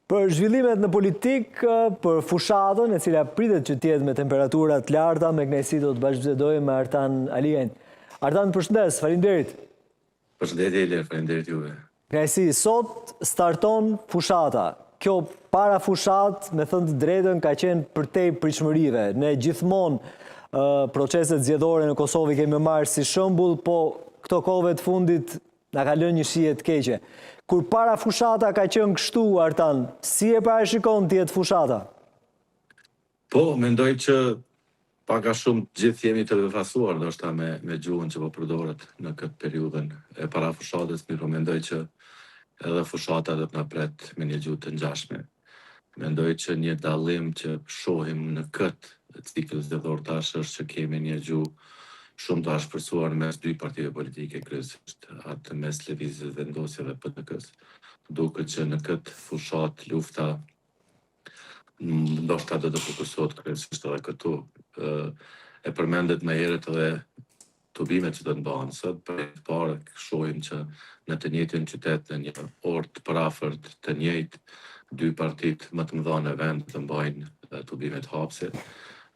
Për zhvillimet në politikë, për fushatën, e cila pritet që tjetë me temperaturat larta, me kënaqësi do të bashkëbisedojmë me Artan Aliajn. Artan, përshëndes, faleminderit. Përshëndetje Ilir, faleminderit juve. Kënaqësi, sot starton fushata. Kjo para fushat, me thënë të drejtën, ka qenë përtej pritshmërive. Ne gjithmonë proceset zgjedhore në Kosovë kemi marrë si shembull, po këto kohëve të fundit na ka lënë një shije të keqe. Kur para fushata ka qenë kështu, Artan, si e parashikon të jetë fushata? Po, mendoj që pak a shumë gjithë jemi të befasuar, ndoshta me gjuhën që po përdoret në këtë periudhën e para fushatës, mirë mendoj që edhe fushata do të na pret me një gjuhë të ngjashme. Mendoj që një dallim që shohim në këtë cikël zgjedhor tash është që kemi një gjuhë shumë të ashpërsuar mes dy partive politike, kryesisht atë mes Lëvizjes Vendosje dhe PDK-s. Duket që në këtë fushat lufta ndoshta do të fokusohet kryesisht edhe këtu. E përmendet më herët edhe tubimet që do të bëhen sot, për të parë shohim që në të njëjtin qytet, në një orë të parafort të njëjtë, dy partitë më të mëdha në vend të mbajnë tubimet hapse,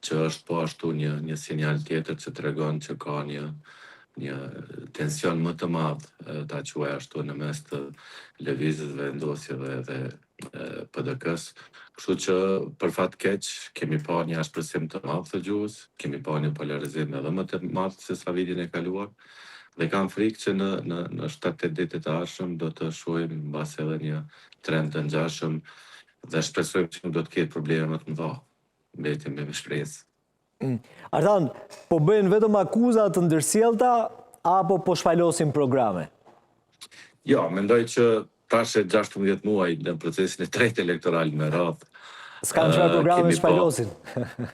që është po ashtu një sinjal tjetër që tregon që ka një tension më të madh, ta quaj ashtu, në mes të Lëvizjes Vendosje dhe PDK-s. Kështu që për fat keq kemi pa një ashpërsim të madh të gjuhës, kemi pa një polarizim edhe më të madh se sa vitin e kaluar, dhe kam frikë që në 7-8 ditë të ardhshëm do të shohim mbas edhe një trend të ngjashëm dhe shpresojmë që nuk do të ketë probleme më të mëdha. Mbetim me shpresë. Artan, po bëjnë vetëm akuza të ndërsjellta apo po shpalosin programe? Jo, mendoj që tash e 16 muaj në procesin e tretë elektoral me radhë. S'ka në çfarë programe shpalosin?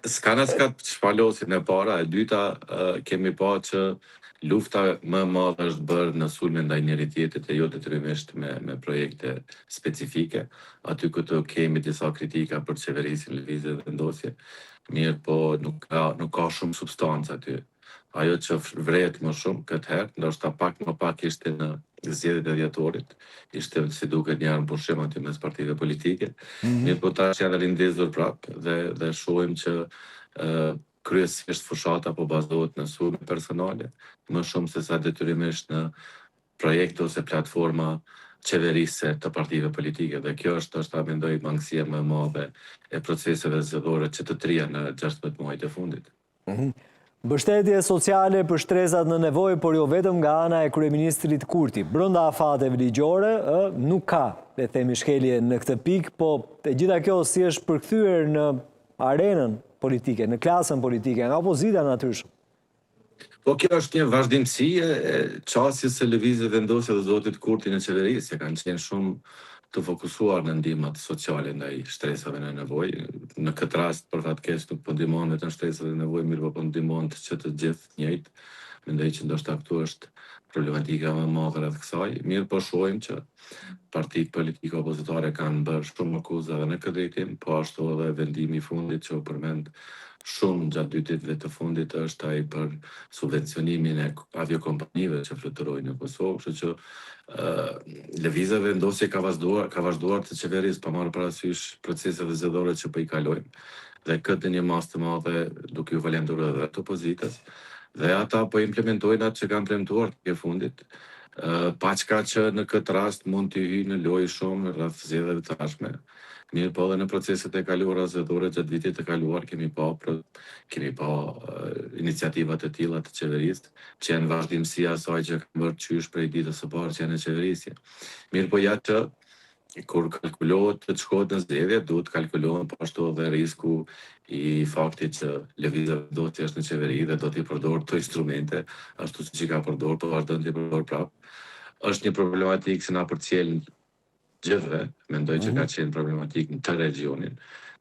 S'ka shpalosin e para, e dyta kemi pa që lufta më e madhe është bërë në sulme ndaj njëri tjetrit e jo detyrimisht me projekte specifike. Aty këtu kemi disa kritika për qeverisjen Lëvizje Vendosje. Mirë, po nuk ka shumë substancë aty. Ajo që vret më shumë këtë herë, ndoshta pak më pak ishte në zgjedhjet e dhjetorit, ishte si duket një armëpushim aty mes partive politike. Mirë, po tash janë rindezur prapë dhe shohim që kryesisht fushata po bazohet në sulme personale, më shumë se sa detyrimisht në projekte ose platforma qeverise të partive politike, dhe kjo është mendoj mangësia më e madhe e proceseve zgjedhore që të trija në 16 muajt e fundit. Mbështetje sociale për shtresat në nevojë, por jo vetëm nga ana e kryeministrit Kurti. Brenda afateve ligjore nuk ka, le themi, shkelje në këtë pikë, po e gjitha kjo si është përkthyer në arenën politike, në klasën politike, nga opozita natyrshëm. Po kjo është një vazhdimsi e qasjes së Lëvizjes Vendosje dhe zotit Kurti në qeverisje, kanë qenë shumë të fokusuar në ndihmat sociale ndaj shtresave në nevojë. Në këtë rast, për fat keq, nuk po ndihmon vetëm shtresat e nevojë, mirë po ndihmon që të gjithë njëjtë. Mendoj që ndoshta këtu është problematika më e madhe rreth kësaj. Mirë po shohim që partitë politike opozitare kanë bërë shumë akuza edhe në këtë drejtim, po ashtu edhe vendimi i fundit që u përmend shumë gjatë 2 ditëve të fundit është ai për subvencionimin e aviokompanive që fluturojnë në Kosovë, kështu që Lëvizja Vendosje ka vazhduar të qeverisë pa marrë parasysh proceset zgjedhore që po i kalojmë, dhe këtë një masë të madhe duke u falenderuar edhe të opozitës, dhe ata po implementojnë atë që kanë premtuar të fundit, paçka që në këtë rast mund të hyjë në lojë shumë rreth zgjedhjeve të ardhshme. Mirë po edhe në proceset e kaluara zgjedhore gjatë vitit të kaluar kemi pa iniciativa të tilla të qeverisë që janë vazhdimsi asaj që kanë bërë qysh prej ditës së parë që janë në qeverisje. Mirë po ja që kur kalkulohet të shkohet në zgjedhje, duhet kalkulohen po ashtu edhe risku i faktit që Lëvizja Vendosje është në qeveri dhe do t'i përdorë këto instrumente, ashtu siç i ka përdorur, po vazhdon t'i përdorë prapë. Është një problematikë që na përcjell gjithve, mendoj që ka qenë problematik në të regionin,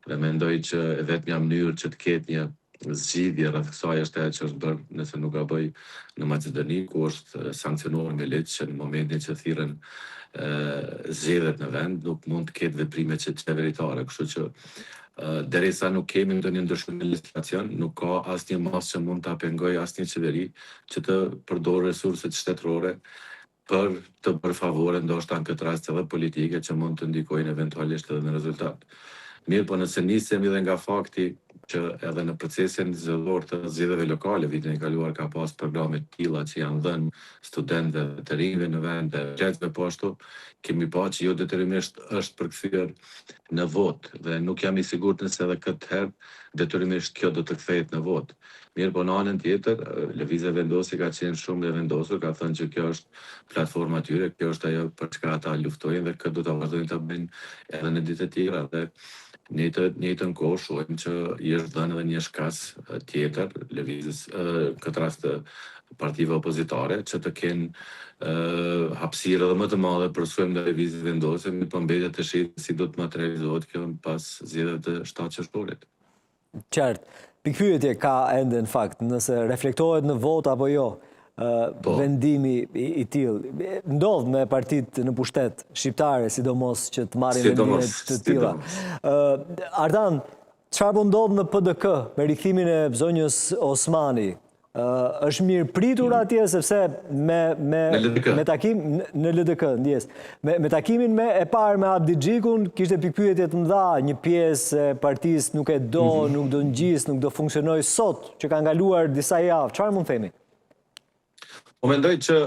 dhe mendoj që vetmja mënyrë që të ketë një zgjidhje rreth kësaj është ajo që është bërë, nëse nuk gaboj, në Maqedoni, ku është sankcionuar me ligj që në momentin që thirren zgjedhjet në vend, nuk mund të ketë veprime qeveritare, kështu që derisa nuk kemi ndonjë ndryshim në legjislacion, nuk ka asnjë masë që mund ta pengojë asnjë qeveri që të përdorë resurset shtetërore për të bërë favore ndoshta në këtë rast edhe politike që mund të ndikojnë eventualisht edhe në rezultat. Mirë, po nëse nisemi dhe nga fakti që edhe në procesin zgjedhor të zgjedhjeve lokale vitin e kaluar ka pas programe të tilla që janë dhënë studentëve të rinjve në vend, qytetëve po ashtu, kemi pa që jo detyrimisht është përkthyer në vot dhe nuk jam i sigurt nëse edhe këtë herë detyrimisht kjo do të kthehet në vot. Mirë, po në anën tjetër, Lëvizja Vendosi ka qenë shumë e vendosur, ka thënë që kjo është platforma e tyre, kjo është ajo për çka ata luftojnë dhe këtë do ta vazhdojnë ta bëjnë edhe në ditë të tjera dhe në të njëjtën kohë shohim që i është dhënë edhe një shkas tjetër lëvizjes, këtë rast partive opozitare që të kenë hapësirë edhe më të madhe për sulm në lëvizjen vendose, mi po mbetet të shihet si do të materializohet kjo pas zgjedhjeve të 7 qershtorit. Qartë. Pikpyetje ka ende në fakt, nëse reflektohet në vot apo jo, vendimi i tillë. Ndodh me partitë në pushtet shqiptare, sidomos që të marrin vendime të tilla. Ardan, çfarë po ndodh në PDK me rikthimin e zonjës Osmani? Është mirë pritur atje sepse me takim në LDK, ndjes. Me takimin e parë me Abdi Xhikun kishte pikpyetje të mëdha, një pjesë e partisë nuk e do, nuk do ngjis, nuk do funksionojë sot, që ka ngaluar disa javë. Çfarë mund themi? Po mendoj që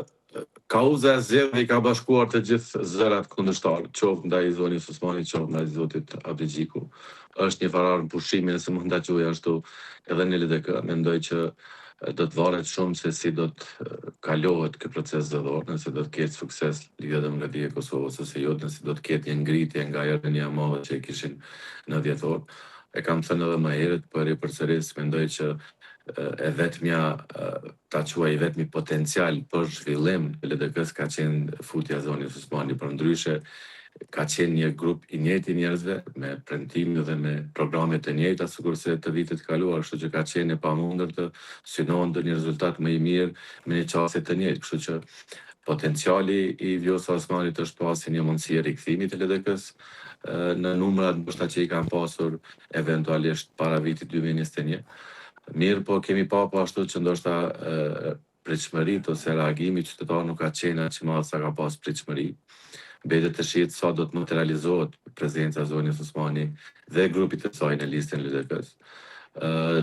kauza e zgjedhjeve i ka bashkuar të gjithë zërat kundërshtar, qoftë ndaj zonjës Osmani, qoftë ndaj zotit Abdi Xhiku. Është një farë pushimi, nëse mund ta quaj ashtu, edhe në LDK. Mendoj që do të varet shumë se si do të kalohet ky proces zgjedhor, nëse do të ketë sukses Liga Demokratike e Kosovës ose jo, nëse do të ketë një ngritje nga ajo rënia e madhe që e kishin në dhjetor. E kam thënë edhe më herët, por e përsëris, mendoj që e vetmja, ta quaj vetmi potencial për zhvillim të LDK-s ka qenë futja e zonjës Osmani, për ndryshe ka qenë një grup i njëjtë njerëzve me premtime dhe me programe të njëjta sikurse të vitit kaluar, kështu që ka qenë e pamundur të synohen një rezultat më i mirë me një çështje të njëjtë, kështu që potenciali i Vjosa Osmanit është pasi një mundësi e rikthimit të LDK-s në numrat ndoshta që i kanë pasur eventualisht para vitit 2021. Mirë, po kemi pa po ashtu që ndoshta pritshmëritë ose reagimi qytetarë nuk ka qenë aq i madh sa ka pas pritshmëri. Mbetet të shihet sa do të materializohet prezenca e zonjës Osmani dhe grupit të saj në listën e LDK-s.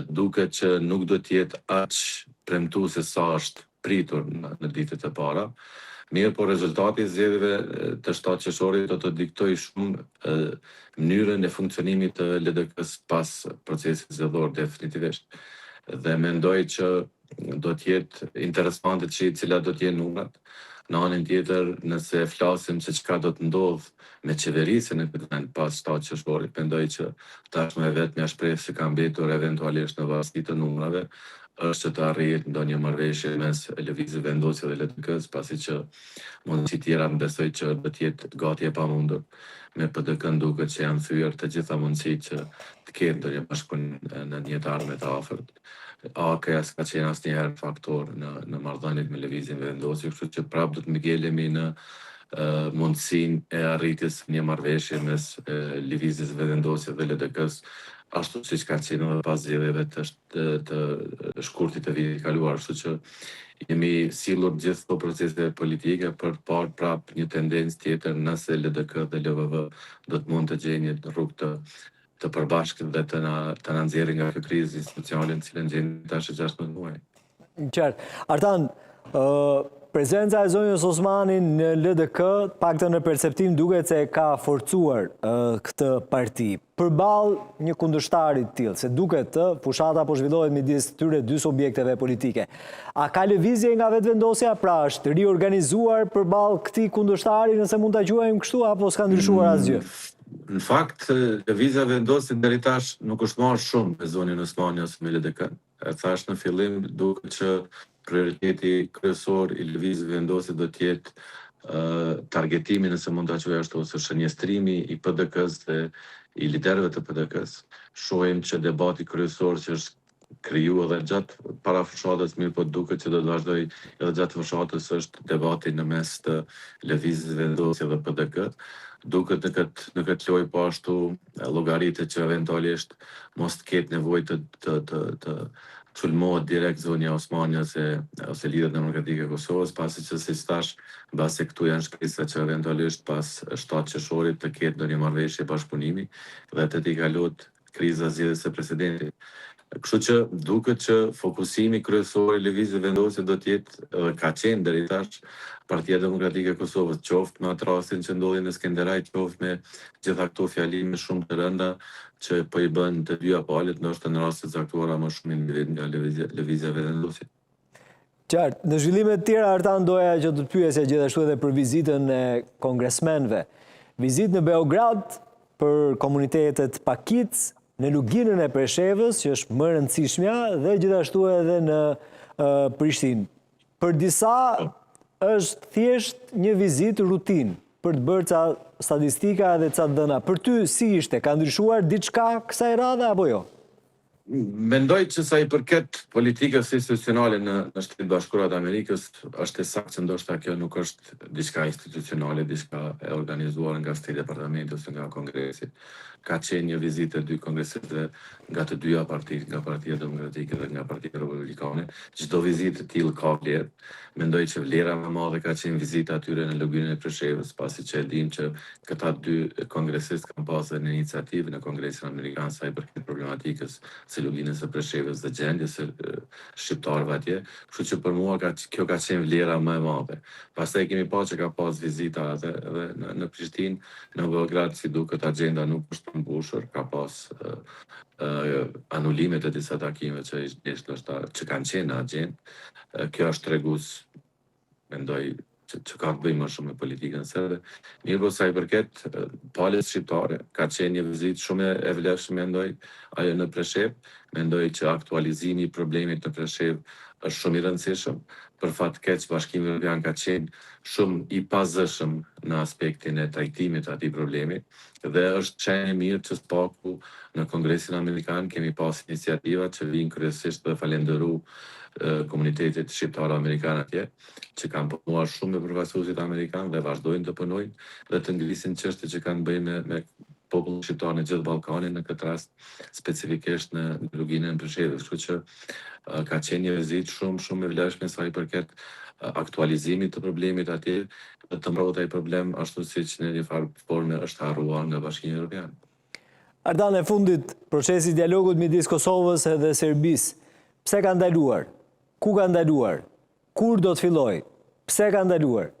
Duket që nuk do të jetë aq premtuese sa është pritur në ditët e para. Mirë, po rezultati i zgjedhjeve të 7 qershorit do të diktojë shumë mënyrën e funksionimit të LDK-s pas procesit zgjedhor definitivisht. Dhe mendoj që do të jetë interesante të shihë cilat do të jenë numrat. Në anën tjetër, nëse flasim se çka do të ndodh me qeverisjen në këtë vend pas 7 qershorit, mendoj që tashmë vetmja shpresë që ka mbetur eventualisht në vazhdim të numrave është që të arrihet ndonjë marrëveshje mes Lëvizjes Vendosje dhe LDK-s, pasi që mundësi tjera besoj që do të jetë gati e pamundur. Me PDK-n duket që janë thyer të gjitha mundësitë që të ketë ndonjë bashkëpunim në një të ardhmen të afërt. AK-ja s'ka qenë asnjëherë faktor në marrëdhëniet me Lëvizjen Vendosje, kështu që prapë do të mbikëlemi në mundësinë e arritjes një marrëveshje mes Lëvizjes Vendosje dhe LDK-s, ashtu siç ka qenë edhe pas zgjedhjeve të shkurtit të vitit kaluar, kështu që jemi sillur gjithë këto procese politike për të parë prapë një tendencë tjetër nëse LDK dhe LVV do të mund të gjejnë një rrugë të përbashkët dhe të na nxjerrë nga kjo krizë institucionale në cilën gjejmë tash 16 muaj. Qartë. Artan, prezenca e zonjës Osmani në LDK, paktën në perceptim duket se ka forcuar këtë parti. Përballë një kundërshtari të tillë, se duket fushata po zhvillohet midis këtyre dy subjekteve politike. A ka lëvizje nga vetvendosja, pra është riorganizuar përballë këtij kundërshtari, nëse mund ta quajmë kështu, apo s'ka ndryshuar asgjë? Në fakt, lëvizja Vendosje deri tash nuk është marrë shumë me zonjën Osmani ose me LDK. E thash në fillim, duket që prioriteti kryesor i Lëvizjes Vendosje do të jetë targetimi, nëse mund ta quaj ashtu, ose shënjestrimi i PDK-s dhe i liderëve të PDK-s. Shohim që debati kryesor që është kriju edhe gjatë para fushatës, mirë po duket që do të vazhdoj edhe gjatë fushatës është debati në mes të Lëvizjes Vendosje dhe PDK. Duket në këtë lojë po ashtu llogaritet që eventualisht mos të ketë nevojë të sulmohet direkt zonja Osmania ose Lidhja Demokratike e Kosovës, pasi që si thash, mbase këtu janë shkresa që eventualisht pas 7 qershorit të ketë ndonjë marrëveshje bashkëpunimi dhe të t'i kalohet kriza zgjedhjes së presidentit. Kështu që duket që fokusimi kryesor i lëvizjes vendose do të jetë dhe ka qenë deri tash Partia Demokratike e Kosovës, qoftë me atë rastin që ndodhi në Skenderaj, qoftë me gjitha këto fjalime shumë të rënda që po i bën të dyja palët, ndoshta në raste të caktuara më shumë individ nga lëvizja vendosje. Qartë, në zhvillimet tjera, Artan, doja që të pyesja gjithashtu edhe për vizitën e kongresmenve. Vizitë në Beograd për komunitetet Pakic, në luginën e Preshevës, që është më rëndësishmja, dhe gjithashtu edhe në Prishtinë. Për disa është thjesht një vizitë rutinë, për të bërë ca statistika dhe ca dhëna. Për ty si ishte? Ka ndryshuar diçka kësaj radhe apo jo? Mendoj që sa i përket politikës institucionale në Shtetet Bashkuara të Amerikës, është e saktë që ndoshta kjo nuk është diçka institucionale, diçka e organizuar nga State Departamenti ose nga Kongresi. Ka qenë një vizitë e dy kongresistëve nga të dyja partitë, nga Partia Demokratike dhe nga Partia Republikane. Çdo vizitë e tillë ka vlerë. Mendoj që vlera më e madhe ka qenë vizita atyre në luginën e Preshevës, pasi që e dim që këta dy kongresistë kanë pasur një iniciativë në Kongresin Amerikan sa i përket problematikës së luginës së Preshevës dhe gjendjes së shqiptarëve atje. Kështu që për mua kjo ka qenë vlera më e madhe. Pastaj kemi pasur që ka pas vizita edhe në Prishtinë, në Beograd, si duket agenda nuk është mbushur, ka pas anulimet e disa takime që kanë qenë në agjendë. Kjo është tregues, mendoj, që ka të bëjë më shumë me politikën serbe. Mirë po sa i përket palës shqiptare, ka qenë një vizitë shumë e vlefshme, mendoj, ajo në Preshevë. Mendoj që aktualizimi i problemit në Preshevë është shumë i rëndësishëm. Për fat keq, Bashkimi Evropian ka qenë shumë i pazëshëm në aspektin e trajtimit të atij problemi dhe është shenjë mirë që spaku në Kongresin Amerikan kemi pas iniciativa që vijnë kryesisht për falenderu komunitetit shqiptar-amerikan atje, që kanë punuar shumë me përfaqësuesit amerikan dhe vazhdojnë të punojnë dhe të ngrisin çështje që kanë bëjnë me popullin shqiptar në gjithë Ballkanin, në këtë rast specifikisht në luginën e Preshevës. Kështu që ka qenë një vizitë shumë e vlefshme sa i përket aktualizimit të problemit atje dhe të mbrojtë ai problem ashtu siç në një farë forme është harruar nga Bashkimi Evropian. Artan, e fundit, procesi i dialogut midis Kosovës edhe Serbisë, pse ka ndaluar? Ku ka ndaluar? Kur do të fillojë? Pse ka ndaluar?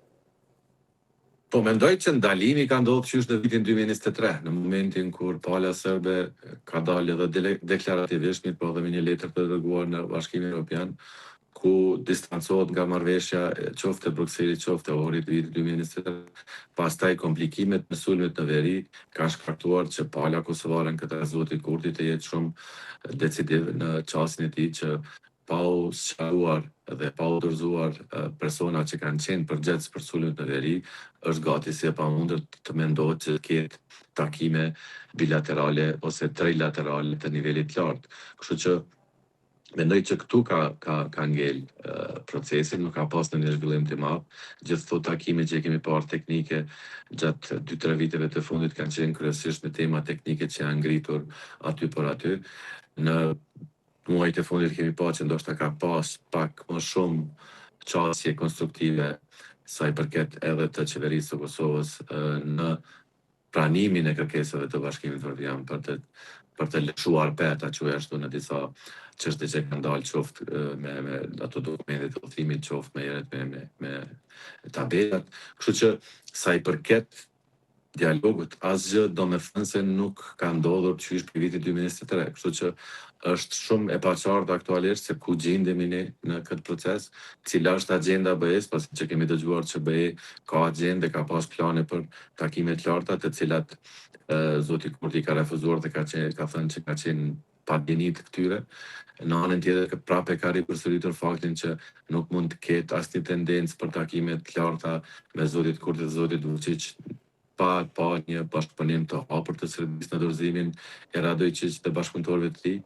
Po mendoj që ndalimi ka ndodhur qysh në vitin 2023, në momentin kur pala serbe ka dalë edhe deklarativisht, mirë po dhe me një letër të dërguar në Bashkimin Evropian, ku distancohet nga marrëveshja qoftë e Brukselit, qoftë e Ohrit vitit 2023. Pastaj komplikimet në sulmet në veri kanë shkaktuar që pala kosovare në këtë zoti Kurti të jetë shumë decisiv në çastin e tij që pa u sqaruar dhe pa u dorëzuar persona që kanë qenë përgjegjës për sulmet në veri, është gati si e pamundur të mendohet që ketë takime bilaterale ose trilaterale të nivelit lartë. Kështu që mendoj që këtu ka ngel procesin, nuk ka pas në një zhvillim të madh. Gjithë këto takime që kemi parë teknike gjatë 2-3 viteve të fundit kanë qenë kryesisht me tema teknike që janë ngritur aty por aty. Në muajt e fundit kemi parë që ndoshta ka pas pak më shumë qasje konstruktive sa i përket edhe të qeverisë së Kosovës në pranimin e kërkesave të Bashkimit Evropian për të lëshuar peta që ashtu në disa çështje që kanë dalë qoftë me ato dokumente të udhëtimit, qoftë me tabelat. Kështu që sa i përket dialogut, asgjë do me thënë se nuk ka ndodhur qysh për vitin 2023. Kështu që është shumë e paqartë aktualisht se ku gjendemi ne në këtë proces, cila është agenda BE-s, pasi që kemi dëgjuar që BE ka agjende, ka pas plane për takime të larta, të cilat zoti Kurti ka refuzuar dhe ka thënë që ka qenë pa dini të këtyre. Në anën tjetër prapë ka ripërsëritur faktin që nuk mund të ketë asnjë tendencë për takime të larta me zotit Kurti dhe zotit Vučić pa një bashkëpunim të hapur të Serbisë në dorëzimin e Radojčić të bashkëpunëtorëve të tij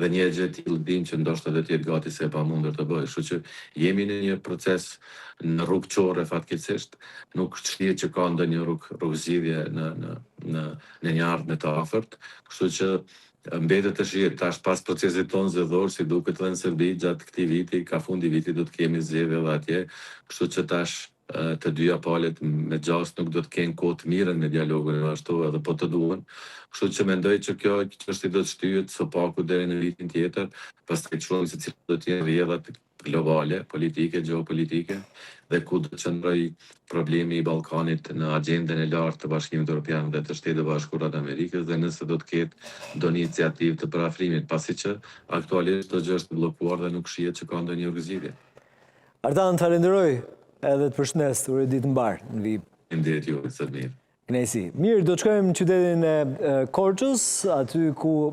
dhe një gjë të tillë dim që ndoshta do të jetë gati se e pamundur të bëhet. Kështu që jemi në një proces në rrugë çorre fatkeqësisht, nuk shihet që ka ndonjë rrugëzgjidhje në një ardhmë të afërt, kështu që mbetet të shihet tash pas procesit tonë zgjedhor, si duket edhe në Serbi gjatë këtij viti, ka fundi vitit do të kemi zgjedhje edhe atje, kështu që tash të dyja palët me gjasë nuk do të kenë kohë të mirën me dialogun e ashtu edhe po të duhen. Kështu që mendoj që kjo çështje do të shtyhet së paku deri në vitin tjetër, pastaj shohim se cilat do të jenë rrjedhat globale, politike, gjeopolitike dhe ku do të qëndroj problemi i Ballkanit në agjendën e lartë të Bashkimit Evropian dhe të Shtetit Bashkuara të Amerikës dhe nëse do të ketë ndonjë iniciativë të parafrimit, pasi që aktualisht çdo gjë është bllokuar dhe nuk shihet që ka ndonjë urgëzitje. Artan, të falenderoj edhe të përshëndes, uroj ditë mbar në vijim. Faleminderit ju, së mirë. Kënaqësi. Mirë, do të shkojmë në qytetin e Korçës, aty ku